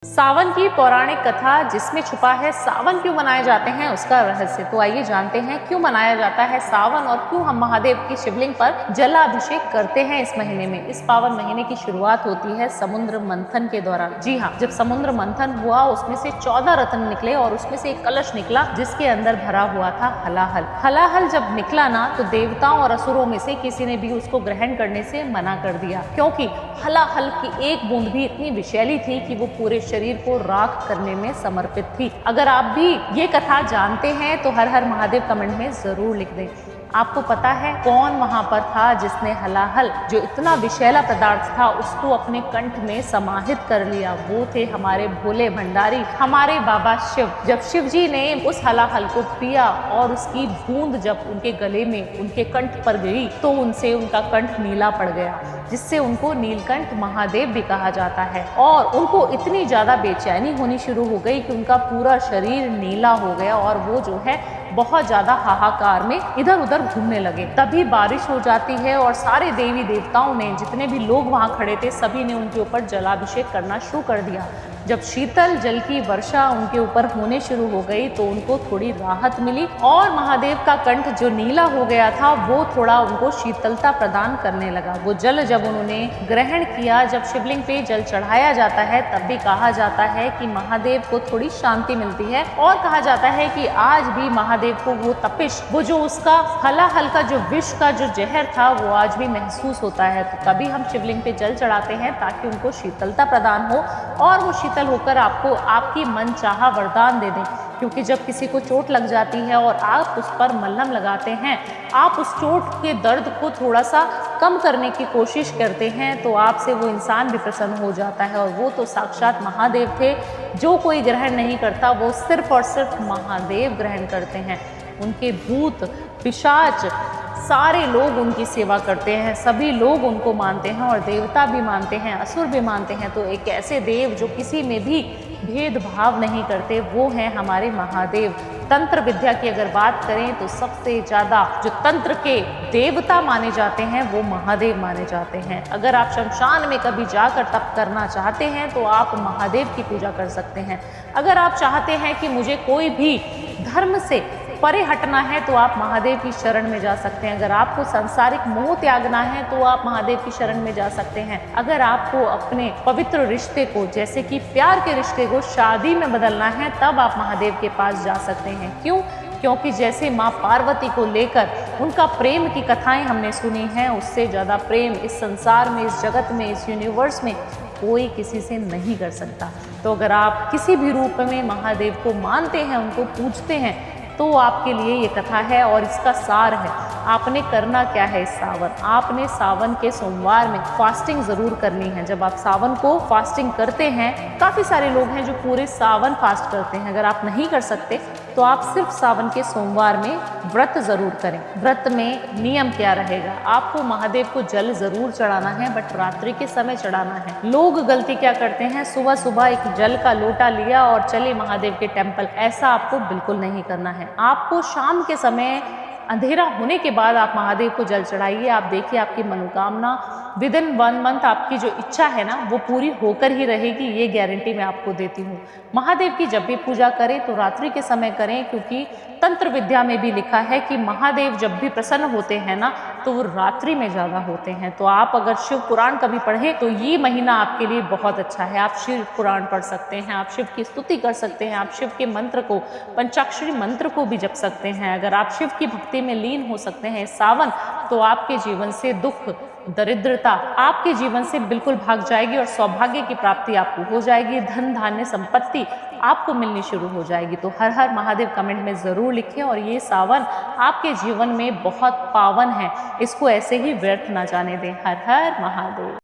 सावन की पौराणिक कथा जिसमें छुपा है सावन क्यों मनाए जाते हैं उसका रहस्य। तो आइए जानते हैं क्यों मनाया जाता है सावन और क्यों हम महादेव की शिवलिंग पर जलाभिषेक करते हैं इस महीने में। इस पावन महीने की शुरुआत होती है समुद्र मंथन के दौरान। जी हाँ, जब समुद्र मंथन हुआ उसमें से 14 रत्न निकले और उसमें से एक कलश निकला जिसके अंदर भरा हुआ था हलाहल। हलाहल जब निकला ना तो देवताओं और असुरों में से किसी ने भी उसको ग्रहण करने से मना कर दिया, क्योंकि हलाहल की एक बूंद भी इतनी विषैली थी कि वो पूरे शरीर को राख करने में समर्पित थी। अगर आप भी ये कथा जानते हैं तो हर हर महादेव कमेंट में जरूर लिख दें। आपको पता है कौन वहां पर था जिसने हलाहल जो इतना विषैला पदार्थ था उसको अपने कंठ में समाहित कर लिया? वो थे हमारे भोले भंडारी, हमारे बाबा शिव। जब शिव जी ने उस हलाहल को पिया और उसकी बूंद जब उनके गले में उनके कंठ पर गई तो उनसे उनका कंठ नीला पड़ गया, जिससे उनको नीलकंठ महादेव भी कहा जाता है। और उनको इतनी ज्यादा बेचैनी होनी शुरू हो गई कि उनका पूरा शरीर नीला हो गया और वो जो है बहुत ज्यादा हाहाकार में इधर उधर घूमने लगे। तभी बारिश हो जाती है और सारे देवी देवताओं ने, जितने भी लोग वहां खड़े थे, सभी ने उनके ऊपर जलाभिषेक करना शुरू कर दिया। जब शीतल जल की वर्षा उनके ऊपर होने शुरू हो गई तो उनको थोड़ी राहत मिली और महादेव का कंठ जो नीला हो गया था वो थोड़ा उनको शीतलता प्रदान करने लगा। वो जल जब उन्होंने ग्रहण किया, जब शिवलिंग पे जल चढ़ाया जाता है तब भी कहा जाता है कि महादेव को थोड़ी शांति मिलती है और कहा जाता है कि आज भी महादेव को वो तपिश, वो जो उसका हलाहल का जो विष का जो जहर था वो आज भी महसूस होता है। तो तभी हम शिवलिंग पे जल चढ़ाते हैं ताकि उनको शीतलता प्रदान हो और वो शीतल होकर आपको आपकी मनचाहा वरदान दे दें। क्योंकि जब किसी को चोट लग जाती है और आप उस पर मलहम लगाते हैं, आप उस चोट के दर्द को थोड़ा सा कम करने की कोशिश करते हैं तो आपसे वो इंसान भी प्रसन्न हो जाता है। और वो तो साक्षात महादेव थे, जो कोई ग्रहण नहीं करता वो सिर्फ और सिर्फ महादेव ग्रहण करते हैं। उनके भूत पिशाच सारे लोग उनकी सेवा करते हैं, सभी लोग उनको मानते हैं और देवता भी मानते हैं, असुर भी मानते हैं। तो एक ऐसे देव जो किसी में भी भेदभाव नहीं करते वो हैं हमारे महादेव। तंत्र विद्या की अगर बात करें तो सबसे ज़्यादा जो तंत्र के देवता माने जाते हैं वो महादेव माने जाते हैं। अगर आप शमशान में कभी जाकर तप करना चाहते हैं तो आप महादेव की पूजा कर सकते हैं। अगर आप चाहते हैं कि मुझे कोई भी धर्म से परे हटना है तो आप महादेव की शरण में जा सकते हैं। अगर आपको सांसारिक मोह त्यागना है तो आप महादेव की शरण में जा सकते हैं। अगर आपको अपने पवित्र रिश्ते को, जैसे कि प्यार के रिश्ते को शादी में बदलना है, तब आप महादेव के पास जा सकते हैं। क्यों? क्योंकि जैसे माँ पार्वती को लेकर उनका प्रेम की कथाएं हमने सुनी हैं, उससे ज़्यादा प्रेम इस संसार में, इस जगत में, इस यूनिवर्स में कोई किसी से नहीं कर सकता। तो अगर आप किसी भी रूप में महादेव को मानते हैं, उनको पूजते हैं, तो आपके लिए ये कथा है। और इसका सार है, आपने करना क्या है इस सावन। आपने सावन के सोमवार में फास्टिंग ज़रूर करनी है। जब आप सावन को फास्टिंग करते हैं, काफ़ी सारे लोग हैं जो पूरे सावन फास्ट करते हैं, अगर आप नहीं कर सकते तो आप सिर्फ सावन के सोमवार में व्रत ज़रूर करें। व्रत में नियम क्या रहेगा? आपको महादेव को जल ज़रूर चढ़ाना है, बट रात्रि के समय चढ़ाना है। लोग गलती क्या करते हैं, सुबह सुबह एक जल का लोटा लिया और चले महादेव के टेम्पल। ऐसा आपको बिल्कुल नहीं करना है। आपको शाम के समय अंधेरा होने के बाद आप महादेव को जल चढ़ाइए। आप देखिए आपकी मनोकामना विदिन 1 मंथ आपकी जो इच्छा है ना वो पूरी होकर ही रहेगी, ये गारंटी मैं आपको देती हूँ। महादेव की जब भी पूजा करें तो रात्रि के समय करें, क्योंकि तंत्र विद्या में भी लिखा है कि महादेव जब भी प्रसन्न होते हैं ना तो वो रात्रि में ज़्यादा होते हैं। तो आप अगर शिव पुराण कभी पढ़ें तो ये महीना आपके लिए बहुत अच्छा है। आप शिव पुराण पढ़ सकते हैं, आप शिव की स्तुति कर सकते हैं, आप शिव के मंत्र को, पंचाक्षरी मंत्र को भी जप सकते हैं। अगर आप शिव की भक्ति में लीन हो सकते हैं सावन, तो आपके जीवन से दुख, दरिद्रता आपके जीवन से बिल्कुल भाग जाएगी और सौभाग्य की प्राप्ति आपको हो जाएगी। धन धान्य संपत्ति आपको मिलनी शुरू हो जाएगी। तो हर हर महादेव कमेंट में ज़रूर लिखें और ये सावन आपके जीवन में बहुत पावन है, इसको ऐसे ही व्यर्थ ना जाने दें। हर हर महादेव।